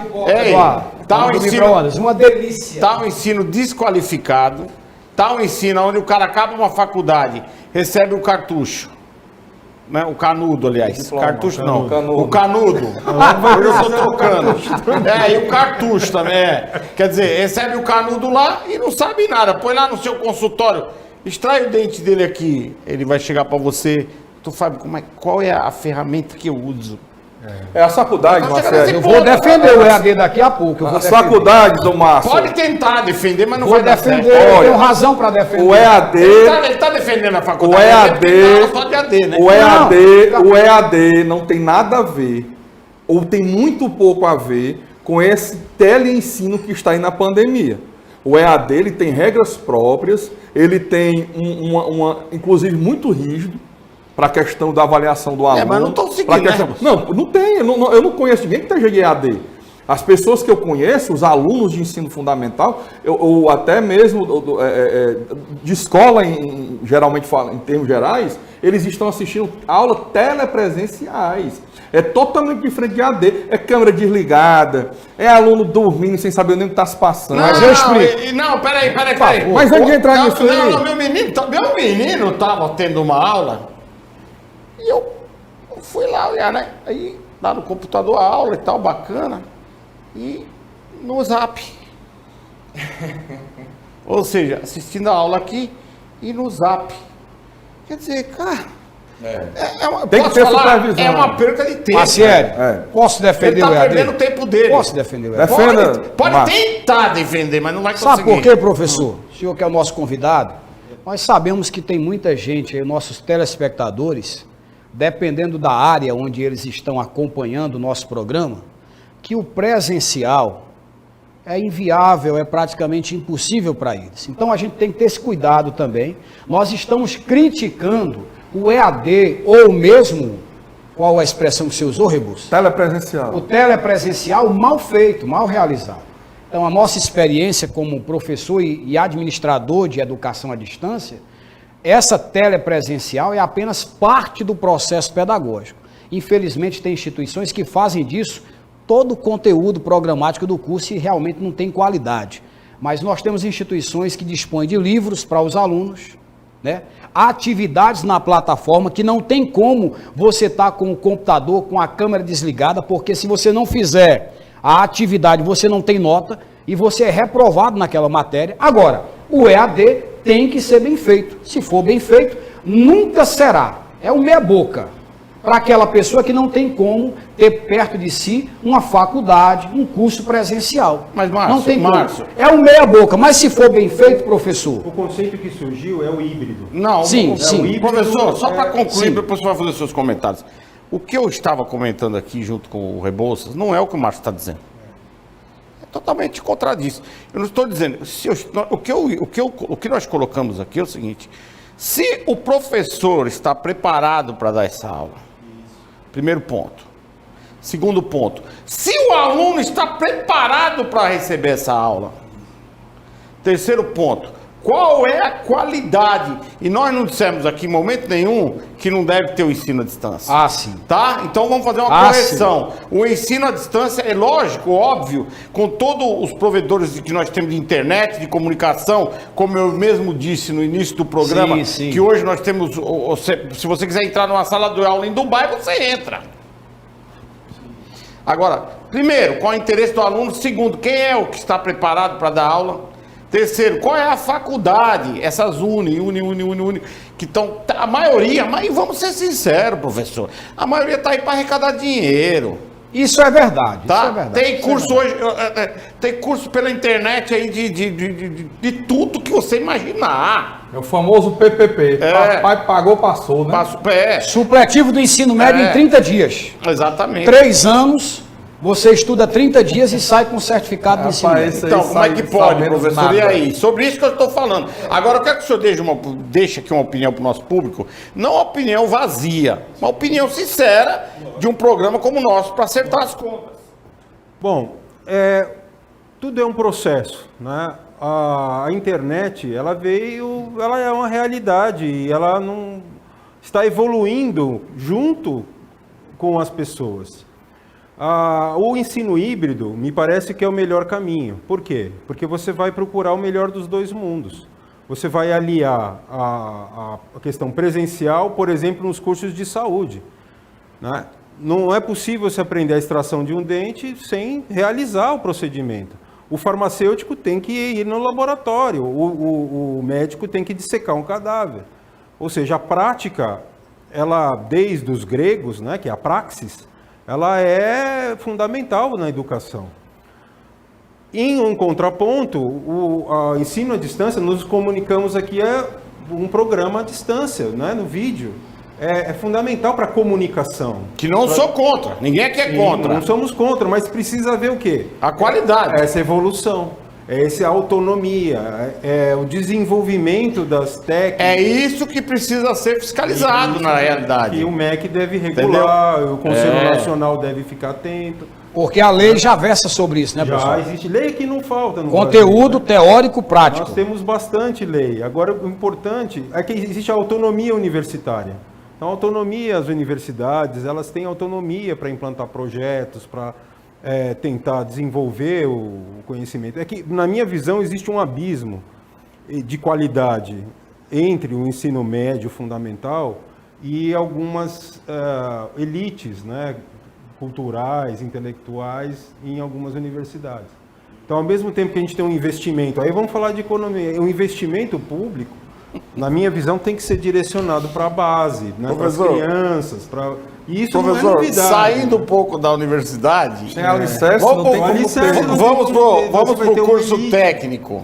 Tá um ensino, uma delícia. Tá um ensino desqualificado. Tá um ensino onde o cara acaba uma faculdade, recebe o cartucho. Né? O canudo, aliás. Diploma, Cartucho canudo. não. O canudo. Hoje eu estou trocando. E o cartucho também Quer dizer, recebe o canudo lá e não sabe nada. Põe lá no seu consultório. Extrai o dente dele aqui. Ele vai chegar para você. Tu Fábio, qual é a ferramenta que eu uso? As faculdades, Marcelo. Eu vou defender o EAD daqui a pouco. As faculdades, Dom Márcio. Pode tentar defender, mas não vou vai defender. dar certo. Eu tenho razão para defender. O EAD... Ele tá defendendo a faculdade. O EAD não tem nada a ver, ou tem muito pouco a ver, com esse teleensino que está aí na pandemia. O EAD ele tem regras próprias, ele tem inclusive muito rígido para a questão da avaliação do aluno. Mas não estou seguindo, questão... Não tem, eu não conheço ninguém que esteja de EAD. As pessoas que eu conheço, os alunos de ensino fundamental, ou até mesmo de escola, geralmente em termos gerais, eles estão assistindo aulas telepresenciais. É totalmente diferente de AD. É câmera desligada, é aluno dormindo sem saber nem o que está se passando. Mas eu explico. Não, peraí. Mas antes de entrar nisso aí... Não, meu menino estava tendo uma aula e eu fui lá olhar, né? Aí, lá no computador a aula e tal, bacana. E no Zap. Ou seja, assistindo a aula aqui e no Zap. Quer dizer, cara... Tem que ter supervisão. É uma perda de tempo. Sério, posso defender o EAD? Ele está perdendo o tempo dele. Posso defender o EAD? Pode tentar defender, mas não vai conseguir. Sabe por quê, professor? O senhor que é o nosso convidado, nós sabemos que tem muita gente aí, nossos telespectadores, dependendo da área onde eles estão acompanhando o nosso programa, que o presencial é inviável, é praticamente impossível para eles. Então a gente tem que ter esse cuidado também. Nós estamos criticando o EAD, ou mesmo, qual a expressão que você usou, Rebus? Telepresencial. O telepresencial mal feito, mal realizado. Então a nossa experiência como professor e administrador de educação à distância, essa telepresencial é apenas parte do processo pedagógico. Infelizmente tem instituições que fazem disso todo o conteúdo programático do curso e realmente não tem qualidade. Mas nós temos instituições que dispõem de livros para os alunos, né? Atividades na plataforma que não tem como você estar com o computador, com a câmera desligada, porque se você não fizer a atividade, você não tem nota e você é reprovado naquela matéria. Agora, o EAD tem que ser bem feito. Se for bem feito, nunca será. É o meia boca para aquela pessoa que não tem como ter perto de si uma faculdade, um curso presencial. Mas, Márcio, não tem como. É um meia boca, mas se for bem feito, professor... O conceito que surgiu é o híbrido. Não, sim. O híbrido, professor, só para concluir, depois você vai fazer seus comentários. O que eu estava comentando aqui junto com o Rebouças não é o que o Márcio está dizendo. É totalmente contradiz. Eu não estou dizendo... O que nós colocamos aqui é o seguinte: se o professor está preparado para dar essa aula, primeiro ponto. Segundo ponto, se o aluno está preparado para receber essa aula. Terceiro ponto, qual é a qualidade? E nós não dissemos aqui em momento nenhum que não deve ter o ensino à distância. Ah, sim. Tá? Então vamos fazer uma correção. Sim. O ensino à distância é lógico, óbvio, com todos os provedores que nós temos de internet, de comunicação, como eu mesmo disse no início do programa, sim. Que hoje nós temos, se você quiser entrar numa sala de aula em Dubai, você entra. Agora, primeiro, qual é o interesse do aluno? Segundo, quem é o que está preparado para dar aula? Terceiro, qual é a faculdade? Essas uni, que estão... A maioria, mas vamos ser sinceros, professor, a maioria está aí para arrecadar dinheiro. Isso é verdade. Tá? Isso é verdade. Tem curso hoje, tem curso pela internet aí de tudo que você imaginar. É o famoso PPP. Papai pagou, passou, né? Supletivo do ensino médio em 30 dias. Exatamente. 3 anos... Você estuda 30 dias e sai com certificado de ensino médio. Então, como é que pode, professor? Nada. E aí? Sobre isso que eu estou falando. Agora, eu quero que o senhor deixe aqui uma opinião para o nosso público, não uma opinião vazia, uma opinião sincera de um programa como o nosso, para acertar as contas. Bom, tudo é um processo, né? A internet, ela é uma realidade e ela não está evoluindo junto com as pessoas. O ensino híbrido me parece que é o melhor caminho. Por quê? Porque você vai procurar o melhor dos dois mundos. Você vai aliar a questão presencial, por exemplo, nos cursos de saúde, né? Não é possível você aprender a extração de um dente sem realizar o procedimento. O farmacêutico tem que ir no laboratório, o médico tem que dissecar um cadáver. Ou seja, a prática, ela desde os gregos, né, que é a praxis, ela é fundamental na educação. Em um contraponto, o ensino à distância, nos comunicamos aqui, é um programa à distância, né, no vídeo. É fundamental para a comunicação. Que não sou contra, ninguém aqui é contra. Não somos contra, mas precisa ver o quê? A qualidade. Essa evolução, essa autonomia, o desenvolvimento das técnicas. É isso que precisa ser fiscalizado na realidade. E o MEC deve regular, entendeu? O Conselho Nacional deve ficar atento. Porque a lei já versa sobre isso, né, professor? Já existe lei que não falta no Conteúdo Brasil, né? Teórico prático. Nós temos bastante lei. Agora, o importante é que existe a autonomia universitária. Então, a autonomia, as universidades, elas têm autonomia para implantar projetos, para tentar desenvolver o conhecimento. É que, na minha visão, existe um abismo de qualidade entre o ensino médio fundamental e algumas elites, né, culturais, intelectuais, em algumas universidades. Então, ao mesmo tempo que a gente tem um investimento, aí vamos falar de economia, um investimento público, na minha visão, tem que ser direcionado para a base, né, para as crianças, para... E isso não é novidade. Saindo um pouco da universidade... Sem alicerce, não tem como vamos para o curso técnico.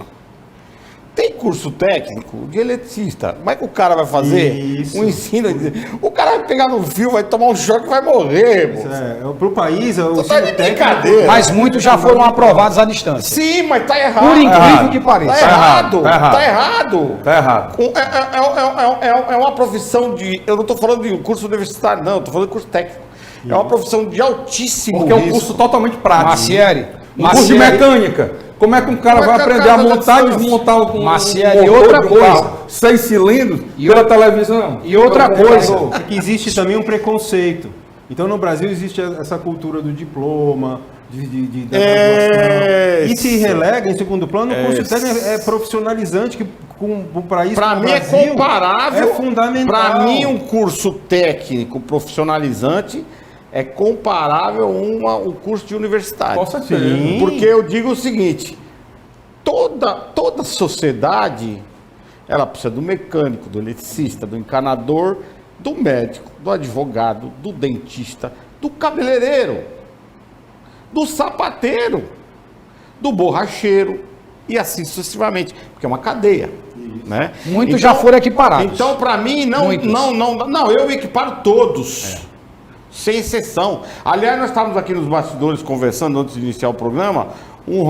Tem curso técnico de eletricista. Como é que o cara vai fazer um ensino? O cara vai pegar no fio, vai tomar um choque e vai morrer. Para o país, o tá de brincadeira. Mas muitos já foram aprovados à distância. Sim, mas tá errado. Por incrível que pareça. Tá errado. Tá errado. É uma profissão de... Eu não estou falando de um curso universitário, não. Estou falando de curso técnico. É uma profissão de altíssimo risco. Porque é um curso totalmente prático. Macieri. Um curso de mecânica. Como é que um cara vai aprender a montar e desmontar um Maciel, e outra coisa, 6 cilindros pela televisão? E outra coisa, é que existe também um preconceito. Então no Brasil existe essa cultura do diploma, da graduação. E se relega em segundo plano, o curso técnico é profissionalizante, que para isso para mim é comparável. É fundamental. Para mim um curso técnico profissionalizante é comparável a um curso de universidade. Com certeza. Sim. Porque eu digo o seguinte, toda sociedade, ela precisa do mecânico, do eletricista, do encanador, do médico, do advogado, do dentista, do cabeleireiro, do sapateiro, do borracheiro e assim sucessivamente, porque é uma cadeia. Né? Muitos já foram equiparados. Então, para mim, não, eu equiparo todos. Sem exceção. Aliás, nós estávamos aqui nos bastidores conversando antes de iniciar o programa. Um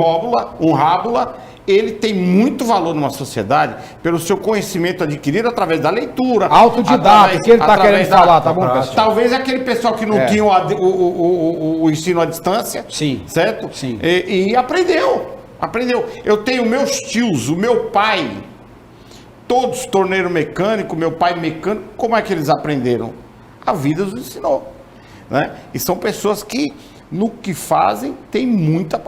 Rábula, ele tem muito valor numa sociedade pelo seu conhecimento adquirido através da leitura. Autodidata, que ele está querendo falar, tá bom, pessoal? Talvez aquele pessoal que não tinha o ensino à distância, sim, certo? Sim. E aprendeu. Eu tenho meus tios, o meu pai, todos torneiro mecânico, meu pai mecânico. Como é que eles aprenderam? A vida os ensinou. Né? E são pessoas que, no que fazem, tem muita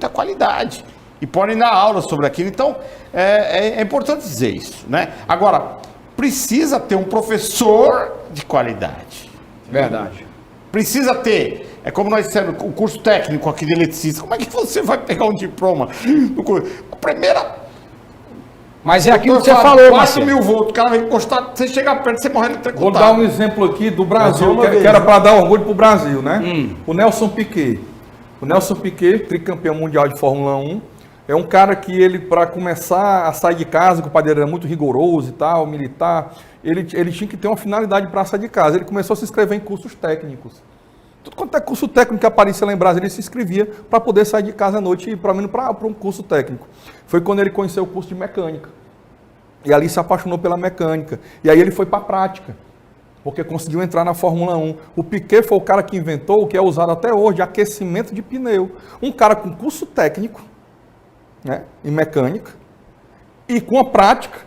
qualidade. E podem dar aula sobre aquilo. Então, é importante dizer isso. Né? Agora, precisa ter um professor de qualidade. Verdade. Precisa ter. É como nós dissemos, o curso técnico aqui de eletricista. Como é que você vai pegar um diploma? A primeira... Mas é aquilo que você falou, 4 mil volts, o cara vai encostar, você chegar perto, você morre eletrocutado. Vou dar um exemplo aqui do Brasil, que era para dar orgulho para o Brasil, né? O Nelson Piquet. O Nelson Piquet, tricampeão mundial de Fórmula 1, é um cara que ele, para começar a sair de casa, que o pai dele era muito rigoroso e tal, militar, ele tinha que ter uma finalidade para sair de casa. Ele começou a se inscrever em cursos técnicos. Tudo quanto é curso técnico que aparecia lá em Brasília, ele se inscrevia para poder sair de casa à noite e para um curso técnico. Foi quando ele conheceu o curso de mecânica. E ali se apaixonou pela mecânica. E aí ele foi para a prática, porque conseguiu entrar na Fórmula 1. O Piquet foi o cara que inventou o que é usado até hoje, aquecimento de pneu. Um cara com curso técnico, né, em mecânica, e com a prática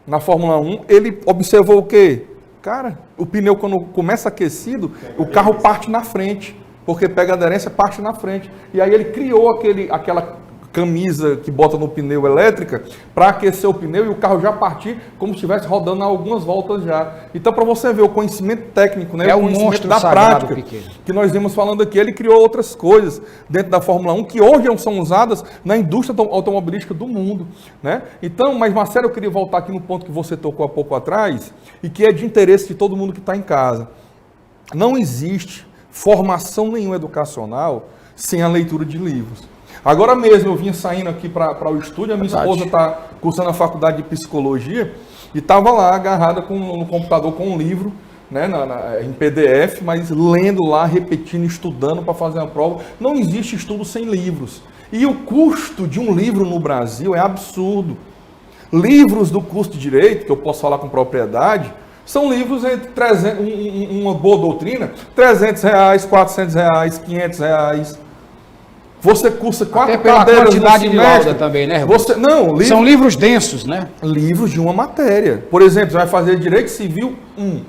na Fórmula 1, ele observou o quê? Cara, o pneu quando começa aquecido, o carro parte na frente, porque pega aderência, parte na frente. E aí ele criou aquela camisa que bota no pneu elétrica para aquecer o pneu e o carro já partir como se estivesse rodando algumas voltas já. Então, para você ver o conhecimento técnico, né, é o conhecimento da prática que nós vimos falando aqui, ele criou outras coisas dentro da Fórmula 1 que hoje não são usadas na indústria automobilística do mundo, né? Então, mas Marcelo, eu queria voltar aqui no ponto que você tocou há pouco atrás e que é de interesse de todo mundo que está em casa. Não existe formação nenhuma educacional sem a leitura de livros. Agora mesmo eu vinha saindo aqui para o estúdio, a minha esposa está cursando a faculdade de psicologia e estava lá agarrada no computador com um livro, né, em PDF, mas lendo lá, repetindo, estudando para fazer uma prova. Não existe estudo sem livros. E o custo de um livro no Brasil é absurdo. Livros do curso de Direito, que eu posso falar com propriedade, são livros entre uma boa doutrina, R$300, R$400, R$500. Você cursa 4 cadeiras pela quantidade de lauda também, né? São livros densos, né? Livros de uma matéria. Por exemplo, você vai fazer Direito Civil 1,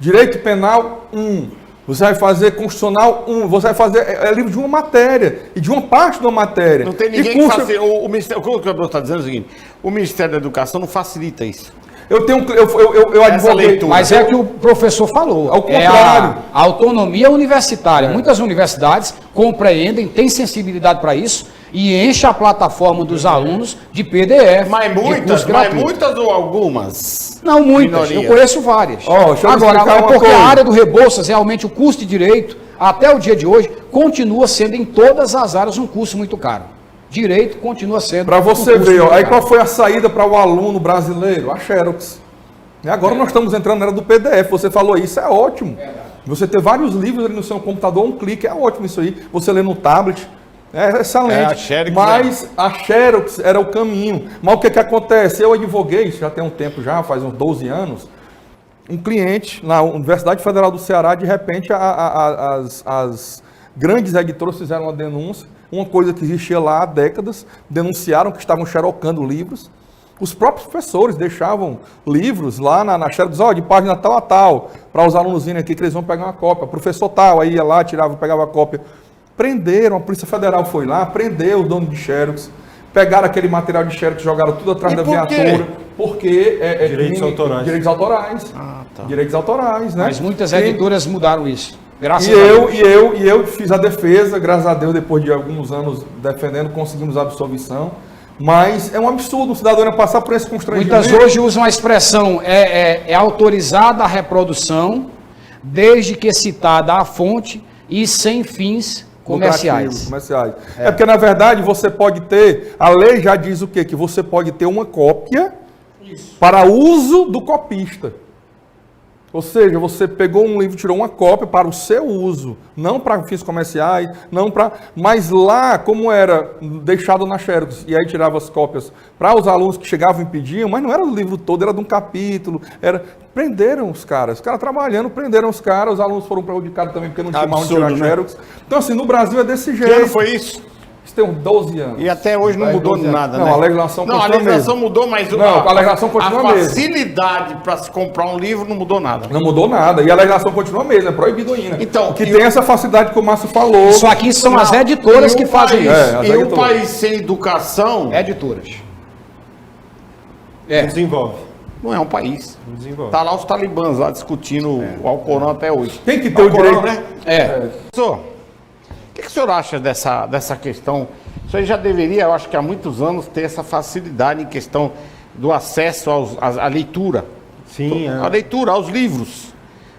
Direito Penal 1, você vai fazer Constitucional 1, você vai fazer livro de uma matéria e de uma parte de uma matéria. Não tem ninguém que faça. O Ministério, o que eu estou dizendo é o seguinte: o Ministério da Educação não facilita isso. Eu advoguei. Mas é o que o professor falou. Ao contrário. A autonomia universitária. Muitas universidades compreendem, têm sensibilidade para isso e enchem a plataforma dos alunos de PDF. Mas muitas ou algumas? Não, muitas. Eu conheço várias. Agora, é porque a área do Rebouças, realmente o curso de Direito, até o dia de hoje, continua sendo em todas as áreas um curso muito caro. Direito continua sendo. Para você ver, aí qual foi a saída para o aluno brasileiro? A Xerox. E agora nós estamos entrando na era do PDF. Você falou isso, é ótimo. Você ter vários livros ali no seu computador, um clique, é ótimo isso aí. Você lê no tablet, é excelente. A Xerox era o caminho. Mas o que acontece? Eu advoguei, já tem um tempo já, faz uns 12 anos, um cliente na Universidade Federal do Ceará, de repente as grandes editoras fizeram uma denúncia. Uma coisa que existia lá há décadas, denunciaram que estavam xerocando livros. Os próprios professores deixavam livros lá na Xerox, de página tal a tal, para os alunos virem aqui que eles vão pegar uma cópia. O professor tal, aí ia lá, pegava a cópia. Prenderam, a Polícia Federal foi lá, prendeu o dono de Xerox, pegaram aquele material de Xerox, jogaram tudo atrás da viatura. Porque direitos autorais. Direitos autorais. Direitos autorais, né? Mas muitas editoras mudaram isso. Graças a Deus. E eu fiz a defesa, graças a Deus, depois de alguns anos defendendo, conseguimos a absolvição. Mas é um absurdo o cidadão passar por esse constrangimento. Muitas hoje usam a expressão, é autorizada a reprodução, desde que citada a fonte e sem fins comerciais. É porque, na verdade, você pode ter, a lei já diz o quê? Que você pode ter uma cópia para uso do copista. Ou seja, você pegou um livro, tirou uma cópia para o seu uso, não para fins comerciais, mas lá, como era deixado na Xerox, e aí tirava as cópias para os alunos que chegavam e pediam, mas não era do livro todo, era de um capítulo, prenderam os caras trabalhando, prenderam os caras, os alunos foram prejudicados também porque não tinha mais onde tirar Xerox. Então assim, no Brasil é desse jeito. Que ano foi isso? Tem uns 12 anos. E até hoje não mudou nada, né? Não, a legislação continua a legislação mudou, mas a legislação continua a facilidade para se comprar um livro não mudou nada. Não mudou nada. E a legislação continua a mesma, é proibido ainda. Então, tem essa facilidade que o Márcio falou. Isso aqui são as editoras que fazem isso. E o país sem educação... Editoras. Não desenvolve. Não é um país. Não desenvolve. Tá lá os talibãs lá discutindo o Alcorão até hoje. Tem que ter o direito, né? Professor, o que o senhor acha dessa questão? O senhor já deveria, eu acho que há muitos anos, ter essa facilidade em questão do acesso à leitura. Sim. A leitura, aos livros.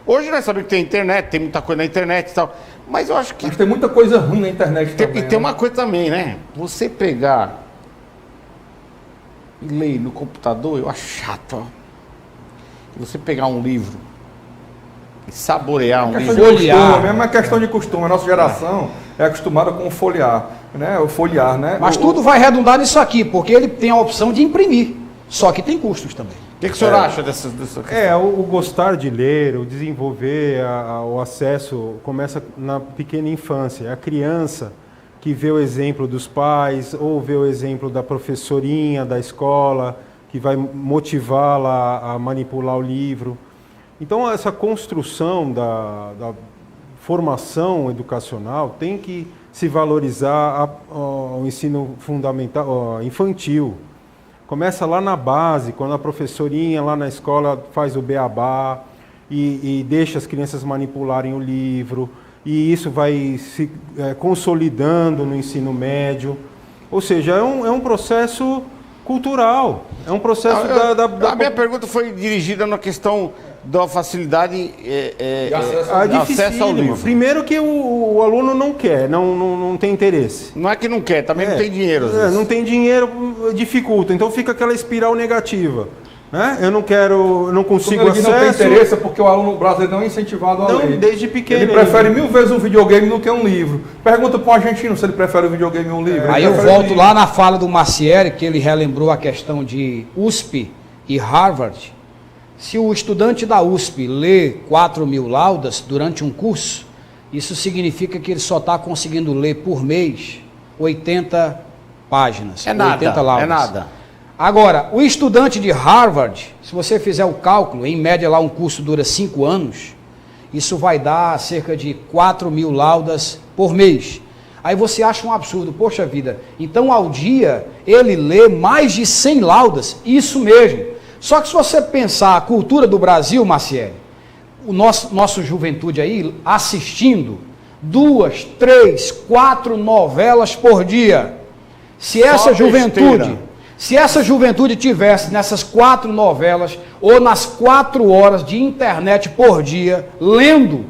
Hoje nós sabemos que tem internet, tem muita coisa na internet e tal. Mas eu acho que... Mas tem muita coisa ruim na internet também. E tem uma coisa também, né? Você pegar e ler no computador, eu acho chato, ó. Você pegar um livro e saborear um livro. Folhear. É uma questão de costume. A nossa geração é acostumada com o folhear, né? O folhear, né? Mas tudo vai redundar nisso aqui, porque ele tem a opção de imprimir. Só que tem custos também. O que o senhor acha dessa questão? O gostar de ler, o desenvolver o acesso começa na pequena infância. A criança que vê o exemplo dos pais ou vê o exemplo da professorinha da escola, que vai motivá-la a manipular o livro. Então, essa construção da formação educacional tem que se valorizar o ensino fundamental, infantil. Começa lá na base, quando a professorinha lá na escola faz o beabá e deixa as crianças manipularem o livro, e isso vai se consolidando no ensino médio. Ou seja, é um processo cultural, é um processo A minha pergunta foi dirigida na questão da facilidade de acesso ao livro. Primeiro que o aluno não quer, não tem interesse. Não é que não quer, também não tem dinheiro. Às vezes. Não tem dinheiro, dificulta. Então fica aquela espiral negativa. Né? Eu não consigo acesso. Não tem interesse porque o aluno brasileiro não é incentivado a ler. Desde pequeno. Ele prefere 1000 vezes um videogame do que um livro. Pergunta para um argentino se ele prefere um videogame ou um livro. Aí eu volto lá na fala do Macieri, que ele relembrou a questão de USP e Harvard. Se o estudante da USP lê 4.000 laudas durante um curso, isso significa que ele só está conseguindo ler por mês 80 páginas. É nada, 80 laudas. é nada. Agora, o estudante de Harvard, se você fizer o cálculo, em média lá um curso dura 5 anos, isso vai dar cerca de 4.000 laudas por mês. Aí você acha um absurdo, poxa vida, então ao dia ele lê mais de 100 laudas, isso mesmo. Só que se você pensar a cultura do Brasil, Maciel, o nosso juventude aí assistindo 2, 3, 4 novelas por dia, se essa juventude tivesse nessas 4 novelas ou nas 4 horas de internet por dia, lendo,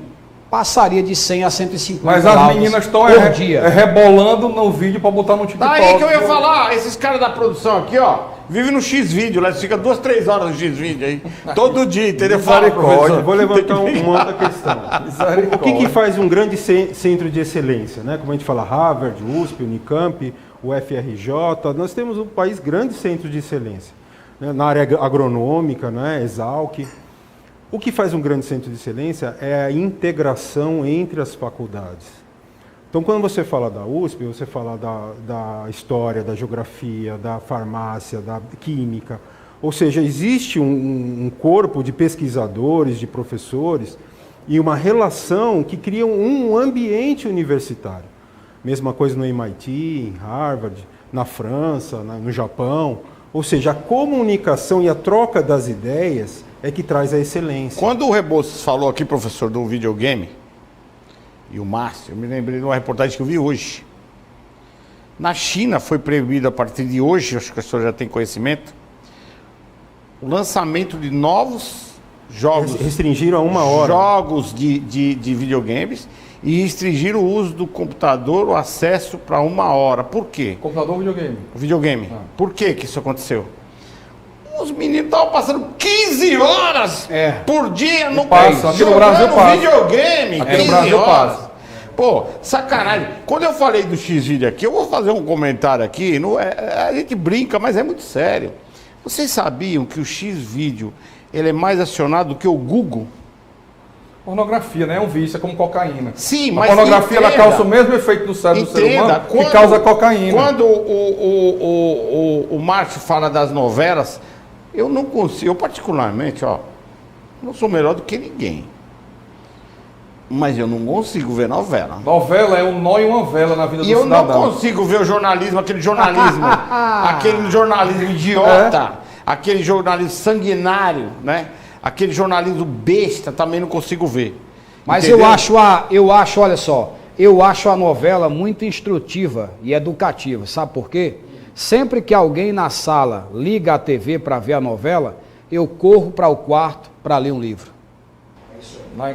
passaria de 100 a 150 Mas as meninas estão rebolando no vídeo para botar no TikTok. Daí que eu ia falar, esses caras da produção aqui, ó, vivem no X-Vídeo, lá fica 2, 3 horas no X-Vídeo aí, todo dia, entendeu? Fala, professor. Vou levantar uma outra questão. O que faz um grande centro de excelência, né? Como a gente fala, Harvard, USP, Unicamp, o FRJ, nós temos um país grande centro de excelência, né? Na área agronômica, né? Exalc. O que faz um grande centro de excelência é a integração entre as faculdades. Então, quando você fala da USP, você fala da história, da geografia, da farmácia, da química, ou seja, existe um corpo de pesquisadores, de professores, e uma relação que cria um ambiente universitário. Mesma coisa no MIT, em Harvard, na França, no Japão. Ou seja, a comunicação e a troca das ideias é que traz a excelência. Quando o Rebouças falou aqui, professor, do videogame, e o Márcio, eu me lembrei de uma reportagem que eu vi hoje. Na China foi proibido a partir de hoje, acho que o senhor já tem conhecimento, o lançamento de novos jogos. Restringiram a 1 hora. Jogos de videogames. E restringir o uso do computador, o acesso para 1 hora. Por quê? Computador ou videogame? Videogame. Por que isso aconteceu? Os meninos estavam passando 15 horas por dia no país. Aqui no Brasil passa. Videogame. Aqui no Brasil passa. Pô, sacanagem. Quando eu falei do X-Vídeo aqui, eu vou fazer um comentário aqui. A gente brinca, mas é muito sério. Vocês sabiam que o X-Vídeo ele é mais acionado do que o Google? Pornografia, né? É um vício, é como cocaína. Sim, mas a pornografia ela causa o mesmo efeito no cérebro do ser humano que causa cocaína. Quando o Márcio fala das novelas, eu não consigo, eu particularmente, não sou melhor do que ninguém. Mas eu não consigo ver novela. Novela é um nó e uma vela na vida do cidadão. E eu não consigo ver o jornalismo, aquele jornalismo idiota, aquele jornalismo sanguinário, né? Aquele jornalismo besta também não consigo ver. Mas eu acho, olha só, eu acho a novela muito instrutiva e educativa. Sabe por quê? Sempre que alguém na sala liga a TV para ver a novela, eu corro para o quarto para ler um livro.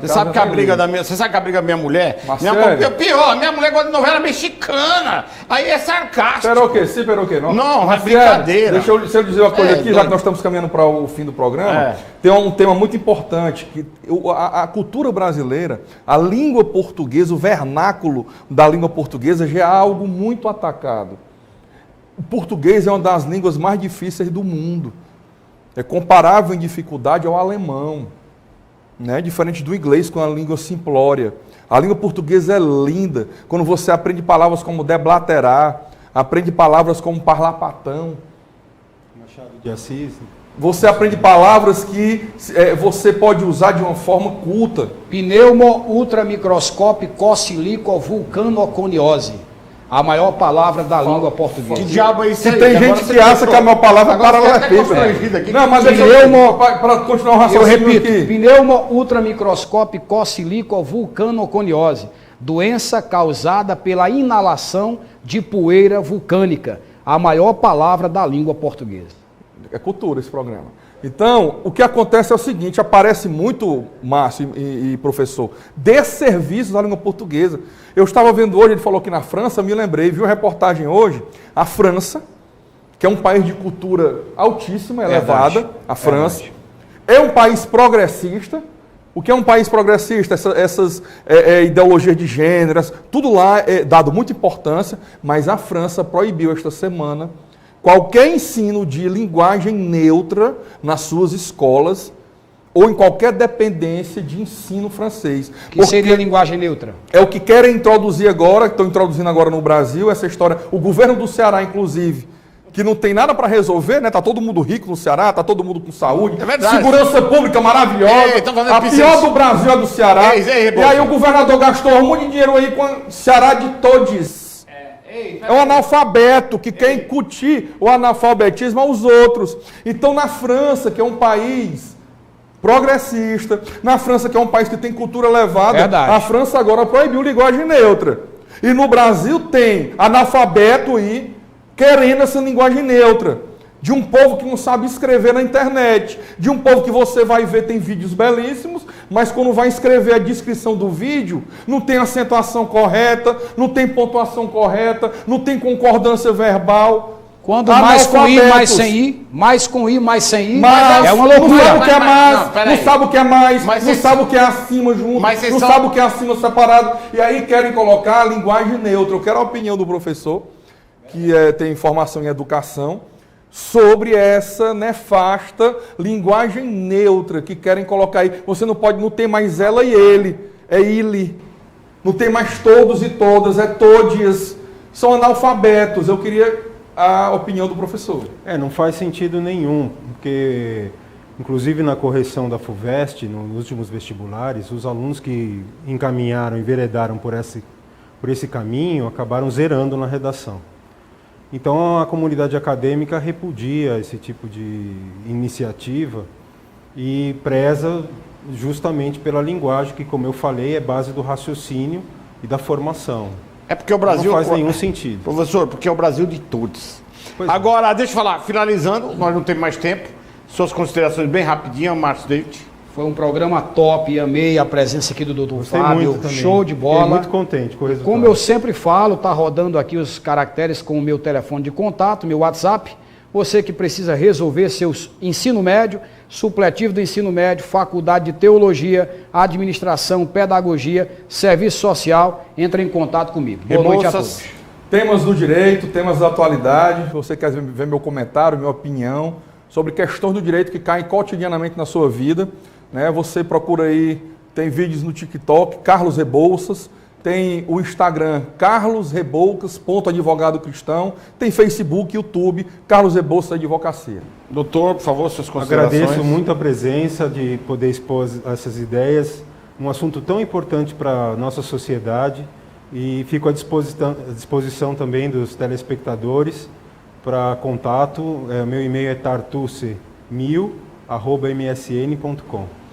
Você sabe que a briga da minha mulher? Minha mulher gosta de novela mexicana. Aí é sarcástico. Espera o quê? Não, é brincadeira. Deixa eu dizer uma coisa aqui, já que nós estamos caminhando para o fim do programa. Tem um tema muito importante, que a cultura brasileira, a língua portuguesa, o vernáculo da língua portuguesa já é algo muito atacado. O português é uma das línguas mais difíceis do mundo. É comparável em dificuldade ao alemão. Né? Diferente do inglês, com a língua simplória. A língua portuguesa é linda, quando você aprende palavras como deblaterar, aprende palavras como parlapatão. Machado de Assis. Você aprende palavras que você pode usar de uma forma culta. Pneumo ultramicroscópio cossilico vulcanoconiose. A maior palavra da língua portuguesa. Que diabo é isso aí? Tem gente que acha que a maior palavra é paralelepípedo. Não, mas para continuar o raciocínio eu repito, pneumo ultramicroscópio cossilico vulcanoconiose. Doença causada pela inalação de poeira vulcânica. A maior palavra da língua portuguesa. É cultura esse programa. Então, o que acontece é o seguinte, aparece muito, Márcio e professor, desserviços da língua portuguesa. Eu estava vendo hoje, ele falou que na França, me lembrei, vi uma reportagem hoje, a França, que é um país de cultura altíssima, elevada, a França, é um país progressista. O que é um país progressista? Essas ideologias de gêneros, tudo lá é dado muita importância, mas a França proibiu esta semana qualquer ensino de linguagem neutra nas suas escolas ou em qualquer dependência de ensino francês. Que seria linguagem neutra? É o que querem introduzir agora, que estão introduzindo agora no Brasil, essa história. O governo do Ceará, inclusive, que não tem nada para resolver, né? Tá todo mundo rico no Ceará, tá todo mundo com saúde, segurança pública maravilhosa, a pior do Brasil é do Ceará. E aí o governador gastou um monte de dinheiro aí com o Ceará de todos. É um analfabeto que quer incutir o analfabetismo aos outros. Então, na França, que é um país progressista, na França, que é um país que tem cultura elevada, a França agora proibiu linguagem neutra. E no Brasil tem analfabeto e querendo essa linguagem neutra. De um povo que não sabe escrever na internet. De um povo que você vai ver, tem vídeos belíssimos, mas quando vai escrever a descrição do vídeo, não tem acentuação correta, não tem pontuação correta, não tem concordância verbal. Quando mais com I, mais sem I, mais com I, mais sem I, é uma loucura. Não sabe o que é mais, não sabe o que é mais, não sabe o que é acima junto, não sabe o que é acima separado. E aí querem colocar a linguagem neutra. Eu quero a opinião do professor, que tem formação em educação, sobre essa nefasta linguagem neutra que querem colocar aí. Você não pode, não tem mais ela e ele, é ele. Não tem mais todos e todas, é todes. São analfabetos. Eu queria a opinião do professor. Não faz sentido nenhum, porque, inclusive na correção da FUVEST, nos últimos vestibulares, os alunos que encaminharam e veredaram por esse caminho acabaram zerando na redação. Então, a comunidade acadêmica repudia esse tipo de iniciativa e preza justamente pela linguagem, que, como eu falei, é base do raciocínio e da formação. É porque o Brasil... Não faz nenhum sentido. Professor, porque é o Brasil de todos. Agora, deixa eu falar, finalizando, nós não temos mais tempo, suas considerações bem rapidinho, Márcio David. Foi um programa top, amei a presença aqui do Dr. Fábio, show de bola. Fiquei muito contente com o resultado. Como eu sempre falo, tá rodando aqui os caracteres com o meu telefone de contato, meu WhatsApp. Você que precisa resolver seus ensino médio, supletivo do ensino médio, faculdade de teologia, administração, pedagogia, serviço social, entra em contato comigo. Boa noite a todos. Temas do direito, temas da atualidade. Você quer ver meu comentário, minha opinião sobre questões do direito que caem cotidianamente na sua vida, né? Você procura aí, tem vídeos no TikTok, Carlos Rebouças, tem o Instagram, carlosreboucas.advogadocristão, tem Facebook, YouTube, Carlos Rebouças Advocacia. Doutor, por favor, suas considerações. Agradeço muito a presença de poder expor essas ideias, um assunto tão importante para a nossa sociedade, e fico à disposição também dos telespectadores para contato. Meu e-mail é tartuce1000@msn.com.